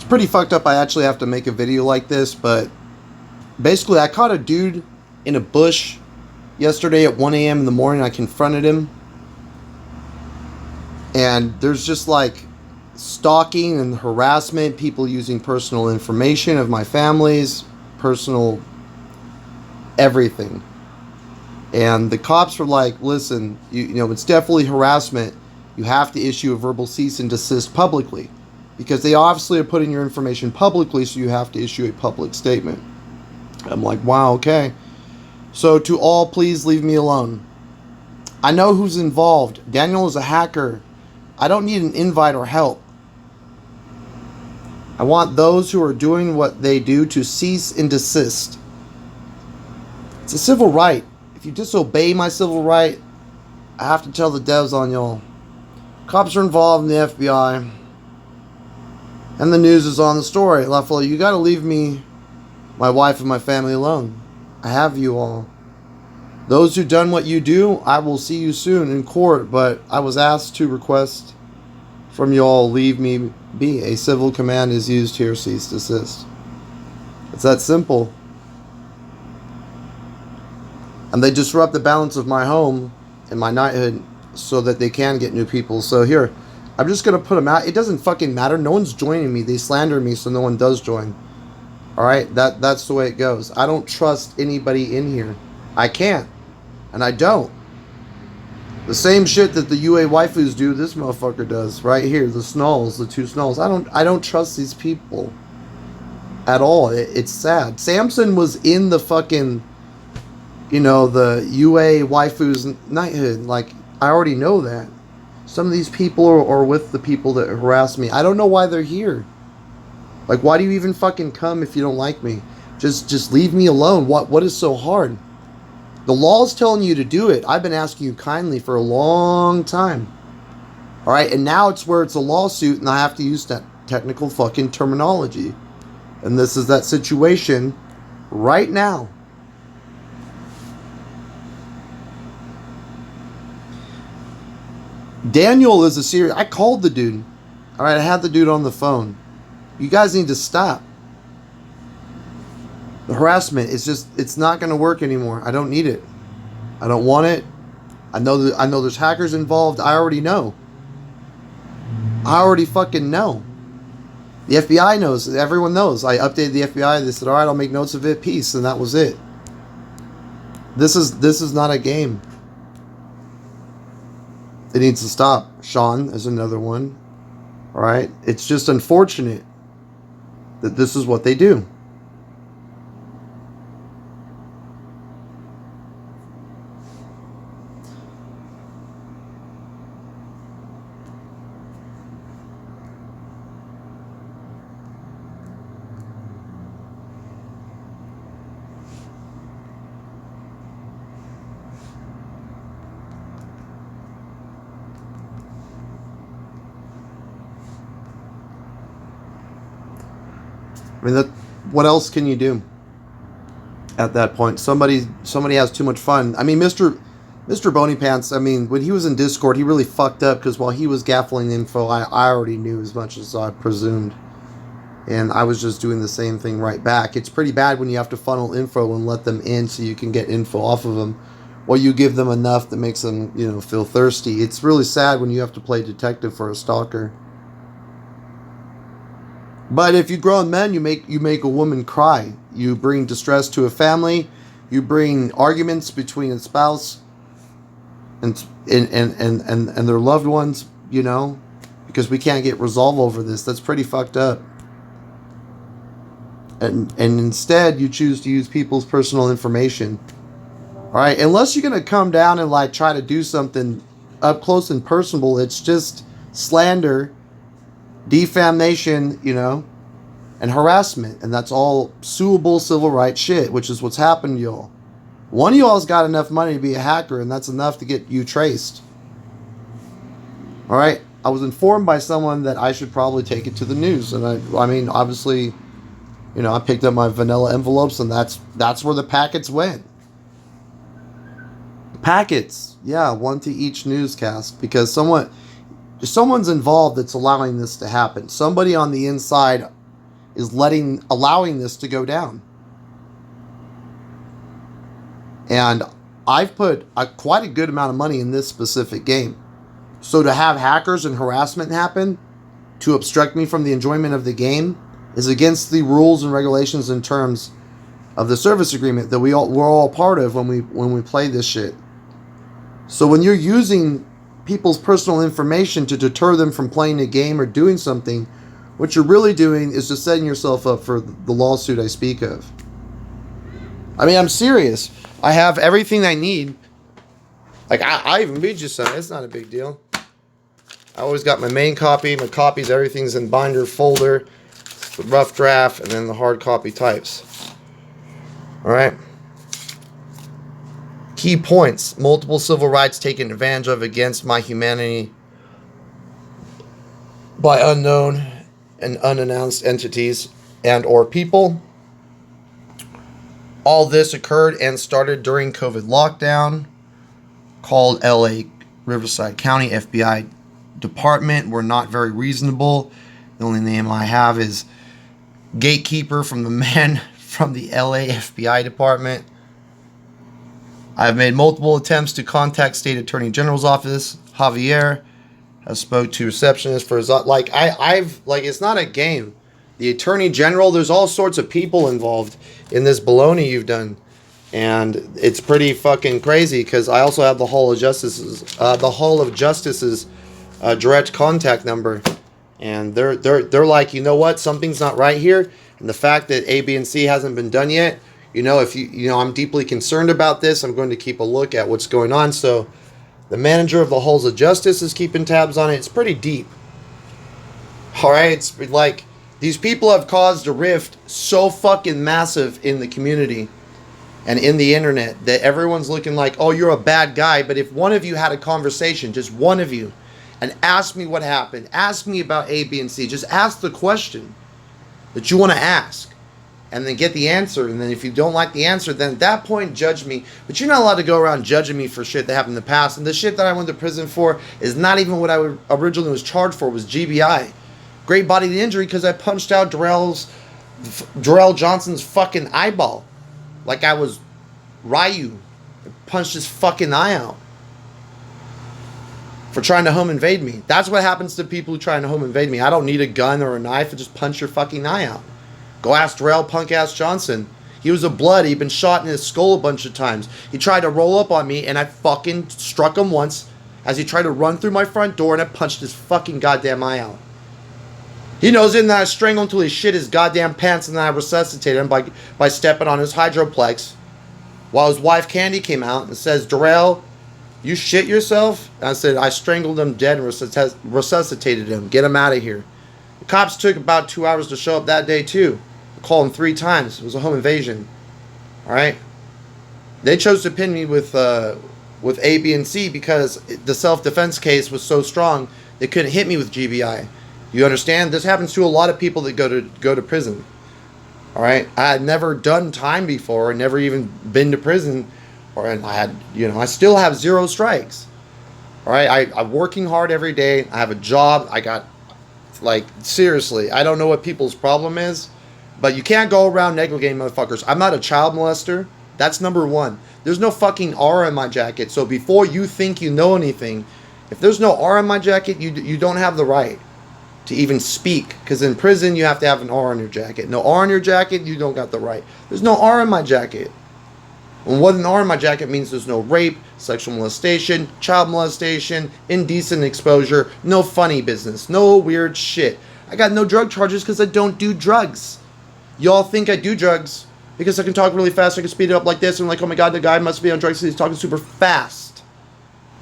pretty fucked up. I actually have to make a video like this, but basically I caught a dude in a bush yesterday at 1 a.m. in the morning. I confronted him, and there's just like stalking and harassment, people using personal information of my family's personal everything. And the cops were like, listen, you know, it's definitely harassment. You have to issue a verbal cease and desist publicly, because they obviously are putting your information publicly, so you have to issue a public statement. I'm like, wow, okay. So to all, please leave me alone. I know who's involved. Daniel is a hacker. I don't need an invite or help. I want those who are doing what they do to cease and desist. It's a civil right. If you disobey my civil right, I have to tell the devs on y'all. Cops are involved in the FBI. And the news is on the story. Lafayette, you gotta leave me, my wife, and my family alone. I have you all. Those who done what you do, I will see you soon in court, but I was asked to request from you all, leave me be. A civil command is used here, cease, desist. It's that simple. And they disrupt the balance of my home and my knighthood so that they can get new people. So here, I'm just going to put them out. It doesn't fucking matter. No one's joining me. They slander me, so no one does join. Alright? That's the way it goes. I don't trust anybody in here. I can't. And I don't. The same shit that the UA waifus do, this motherfucker does. Right here. The Snulls. The two Snulls. I don't trust these people. At all. It's sad. Samson was in the fucking, you know, the UA waifu's knighthood. Like, I already know that. Some of these people are with the people that harass me. I don't know why they're here. Like, why do you even fucking come if you don't like me? Just leave me alone. What is so hard? The law is telling you to do it. I've been asking you kindly for a long time. Alright, and now it's where it's a lawsuit and I have to use that technical fucking terminology. And this is that situation right now. Daniel is a serious... I called the dude. Alright, I had the dude on the phone. You guys need to stop. The harassment is just... It's not going to work anymore. I don't need it. I don't want it. I know there's hackers involved. I already know. I already fucking know. The FBI knows. Everyone knows. I updated the FBI. They said, alright, I'll make notes of it. Peace. And that was it. This is not a game. It needs to stop. Sean is another one. Alright? It's just unfortunate that this is what they do. I mean, what else can you do at that point? Somebody has too much fun. I mean, Mr. Bony Pants, I mean, when he was in Discord, he really fucked up because while he was gaffling info, I already knew as much as I presumed. And I was just doing the same thing right back. It's pretty bad when you have to funnel info and let them in so you can get info off of them. Or you give them enough that makes them, you know, feel thirsty. It's really sad when you have to play detective for a stalker. But if you grown men, you make a woman cry. You bring distress to a family. You bring arguments between a spouse and their loved ones, you know, because we can't get resolve over this. That's pretty fucked up. And instead, you choose to use people's personal information. All right, unless you're gonna come down and like try to do something up close and personal, it's just slander, defamation, you know, and harassment, and that's all suable civil rights shit, which is what's happened to y'all. One of y'all's got enough money to be a hacker, and that's enough to get you traced. All right, I was informed by someone that I should probably take it to the news, and I mean, obviously, you know, I picked up my vanilla envelopes, and that's where the packets went. Packets, yeah, one to each newscast, because someone's involved that's allowing this to happen. Somebody on the inside is allowing this to go down. And I've put quite a good amount of money in this specific game. So to have hackers and harassment happen to obstruct me from the enjoyment of the game is against the rules and regulations and terms of the service agreement that we're all part of when we play this shit. So when you're using people's personal information to deter them from playing a game or doing something, what you're really doing is just setting yourself up for the lawsuit I speak of. I mean, I'm serious. I have everything I need. Like, I even read you some. It's not a big deal. I always got my main copy, my copies, everything's in binder folder, the rough draft, and then the hard copy types. Alright. Key points. Multiple civil rights taken advantage of against my humanity by unknown and unannounced entities and or people. All this occurred and started during COVID lockdown. Called LA Riverside County FBI Department. We're not very reasonable. The only name I have is Gatekeeper from the man from the LA FBI Department. I've made multiple attempts to contact State Attorney General's office. Javier has spoke to receptionist for his I've it's not a game. The Attorney General, there's all sorts of people involved in this baloney you've done. And it's pretty fucking crazy because I also have the Hall of Justice's direct contact number, and they're like, you know what, something's not right here, and the fact that A, B, and C hasn't been done yet, if I'm deeply concerned about this, I'm going to keep a look at what's going on. So the manager of the Halls of Justice is keeping tabs on it. It's pretty deep. All right, it's like these people have caused a rift so fucking massive in the community and in the internet that everyone's looking like, oh, you're a bad guy. But if one of you had a conversation, just one of you, and asked me what happened, ask me about A, B, and C, just ask the question that you want to ask, and then get the answer. And then if you don't like the answer, then at that point, judge me. But you're not allowed to go around judging me for shit that happened in the past. And the shit that I went to prison for is not even what I originally was charged for, was GBI. Great bodily injury, because I punched out Darrell Johnson's fucking eyeball. Like I was Ryu. I punched his fucking eye out for trying to home invade me. That's what happens to people who try to home invade me. I don't need a gun or a knife to just punch your fucking eye out. Go ask Darrell punk-ass Johnson. He was a blood. He'd been shot in his skull a bunch of times. He tried to roll up on me, and I fucking struck him once as he tried to run through my front door, and I punched his fucking goddamn eye out. He knows it, and then I strangled him until he shit his goddamn pants, and then I resuscitated him by stepping on his hydroplex. While his wife Candy came out and says, Darrell, you shit yourself? And I said, I strangled him dead and resuscitated him. Get him out of here. The cops took about 2 hours to show up that day too. I called him 3 times. It was a home invasion. Alright? They chose to pin me with A, B, and C because the self-defense case was so strong they couldn't hit me with GBI. You understand? This happens to a lot of people that go to prison. All right, I had never done time before, never even been to prison, and I still have 0 strikes. All right, I'm working hard every day. I have a job. I got, seriously, I don't know what people's problem is, but you can't go around neglecting motherfuckers. I'm not a child molester. That's number 1. There's no fucking R in my jacket. So before you think you know anything, if there's no R in my jacket, you don't have the right to even speak, because in prison you have to have an R on your jacket. No R on your jacket, you don't got the right. There's no R in my jacket. And what an R in my jacket means, there's no rape, sexual molestation, child molestation, indecent exposure, no funny business, no weird shit. I got no drug charges because I don't do drugs. Y'all think I do drugs because I can talk really fast, I can speed it up like this, and like, oh my god, the guy must be on drugs because he's talking super fast.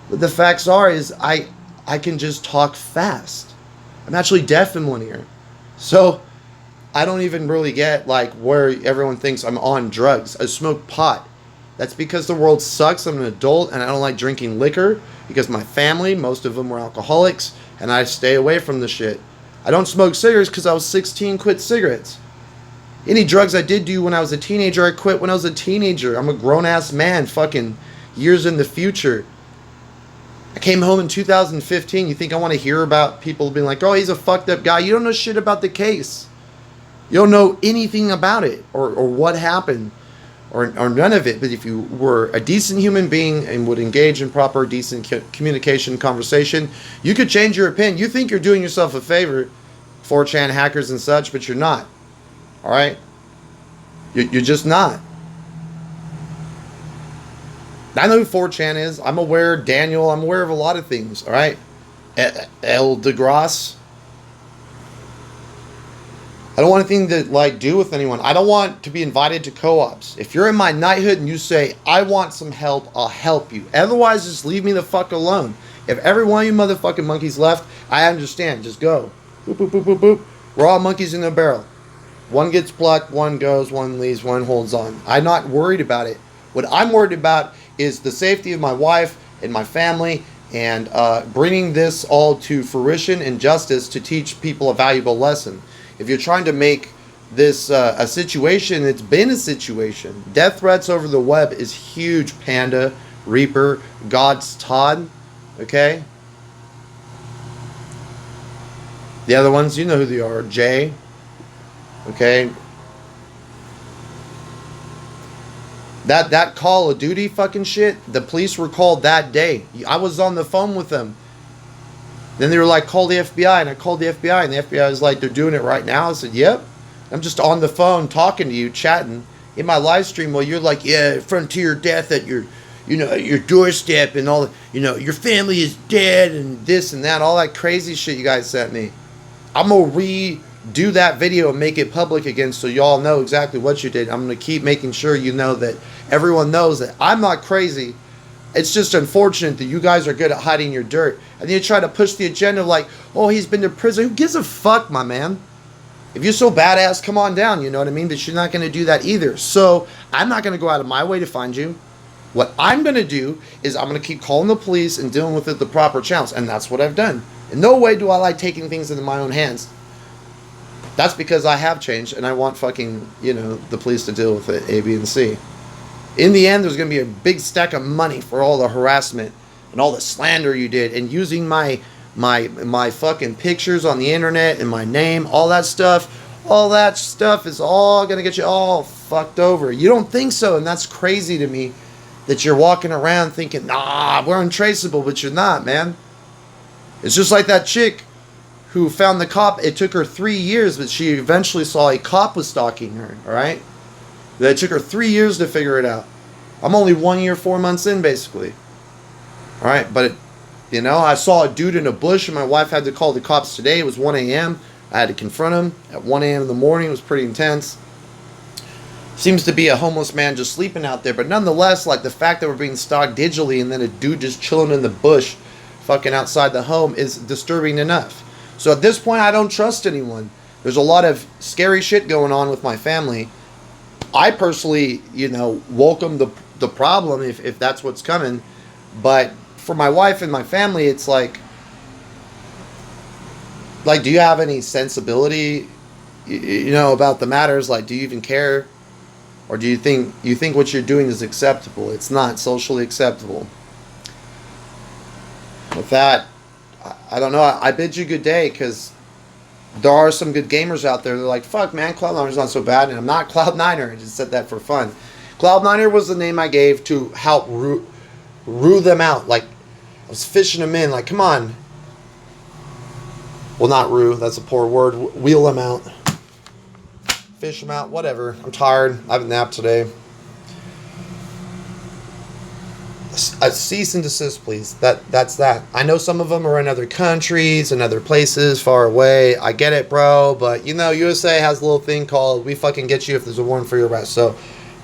But the facts are is I can just talk fast. I'm actually deaf in one ear. So I don't even really get where everyone thinks I'm on drugs. I smoke pot. That's because the world sucks. I'm an adult and I don't like drinking liquor because my family, most of them were alcoholics, and I stay away from the shit. I don't smoke cigarettes because I was 16, quit cigarettes. Any drugs I did do when I was a teenager, I quit when I was a teenager. I'm a grown-ass man, fucking years in the future. I came home in 2015. You think I want to hear about people being like, oh, he's a fucked up guy? You don't know shit about the case. You don't know anything about it or what happened or none of it. But if you were a decent human being and would engage in proper, decent communication, conversation, you could change your opinion. You think you're doing yourself a favor, 4chan hackers and such, but you're not. All right? You're just not. I know who 4chan is. I'm aware, Daniel. I'm aware of a lot of things. All right? El DeGrasse. I don't want anything to like do with anyone. I don't want to be invited to co-ops. If you're in my knighthood and you say, I want some help, I'll help you. Otherwise, just leave me the fuck alone. If every one of you motherfucking monkeys left, I understand. Just go. Boop, boop, boop, boop, boop. We're all monkeys in a barrel. One gets plucked, one goes, one leaves, one holds on. I'm not worried about it. What I'm worried about is the safety of my wife and my family and bringing this all to fruition and justice to teach people a valuable lesson. If you're trying to make this a situation, it's been a situation. Death threats over the web is huge, Panda, Reaper, God's Todd, okay? The other ones, you know who they are, Jay, okay? That Call of Duty fucking shit, the police were called that day. I was on the phone with them. Then they were like, call the FBI, and I called the FBI, and the FBI was like, they're doing it right now. I said, yep. I'm just on the phone talking to you, chatting in my live stream while you're like, yeah, frontier death at your, at your doorstep and all, your family is dead and this and that, all that crazy shit you guys sent me. I'm going to redo that video and make it public again so y'all know exactly what you did. I'm going to keep making sure you know that everyone knows that I'm not crazy. It's just unfortunate that you guys are good at hiding your dirt. And then you try to push the agenda like, oh, he's been to prison. Who gives a fuck, my man? If you're so badass, come on down, you know what I mean? But you're not going to do that either. So I'm not going to go out of my way to find you. What I'm going to do is I'm going to keep calling the police and dealing with it the proper channels. And that's what I've done. In no way do I like taking things into my own hands. That's because I have changed and I want fucking, the police to deal with it, A, B, and C. In the end, there's going to be a big stack of money for all the harassment and all the slander you did and using my fucking pictures on the internet and my name, all that stuff is all going to get you all fucked over. You don't think so, and that's crazy to me that you're walking around thinking, nah, we're untraceable, but you're not, man. It's just like that chick who found the cop. It took her 3 years, but she eventually saw a cop was stalking her, all right? It took her 3 years to figure it out. I'm only 1 year, 4 months in, basically. All right, but, I saw a dude in a bush, and my wife had to call the cops today. It was 1 a.m. I had to confront him at 1 a.m. in the morning. It was pretty intense. Seems to be a homeless man just sleeping out there. But nonetheless, like the fact that we're being stalked digitally and then a dude just chilling in the bush fucking outside the home is disturbing enough. So at this point, I don't trust anyone. There's a lot of scary shit going on with my family. I personally, welcome the problem if that's what's coming. But for my wife and my family, it's like, do you have any sensibility, about the matters? Like, do you even care? Or do you think what you're doing is acceptable? It's not socially acceptable. With that, I don't know. I bid you good day, because there are some good gamers out there. They're like, fuck, man, Cloud9er's not so bad. And I'm not Cloud9er. I just said that for fun. Cloud9er was the name I gave to help rue them out. Like, I was fishing them in. Like, come on. Well, not rue. That's a poor word. Wheel them out. Fish them out. Whatever. I'm tired. I haven't napped today. A cease and desist, please. That's that. I know some of them are in other countries and other places far away. I get it, bro. But, USA has a little thing called, we fucking get you if there's a warrant for your arrest. So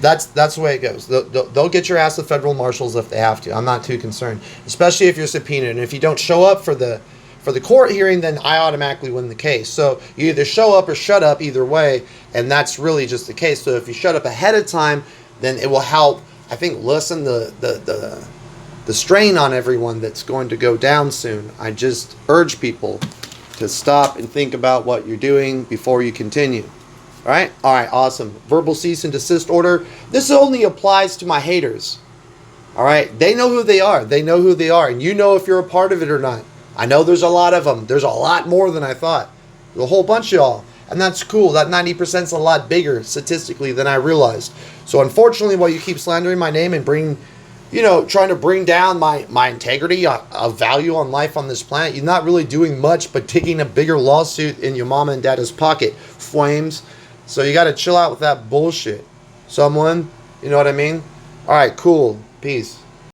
that's the way it goes. They'll get your ass to federal marshals if they have to. I'm not too concerned. Especially if you're subpoenaed. And if you don't show up for the court hearing, then I automatically win the case. So you either show up or shut up, either way. And that's really just the case. So if you shut up ahead of time, then it will help, I think, lessen the strain on everyone that's going to go down soon. I just urge people to stop and think about what you're doing before you continue. All right, awesome. Verbal cease and desist order. This only applies to my haters. All right, they know who they are. They know who they are, and you know if you're a part of it or not. I know there's a lot of them. There's a lot more than I thought. There's a whole bunch of y'all. And that's cool. That 90% is a lot bigger statistically than I realized. So unfortunately, while you keep slandering my name and trying to bring down my integrity of value on life on this planet, you're not really doing much but taking a bigger lawsuit in your mama and dad's pocket. Flames. So you got to chill out with that bullshit. Someone, you know what I mean? All right, cool. Peace.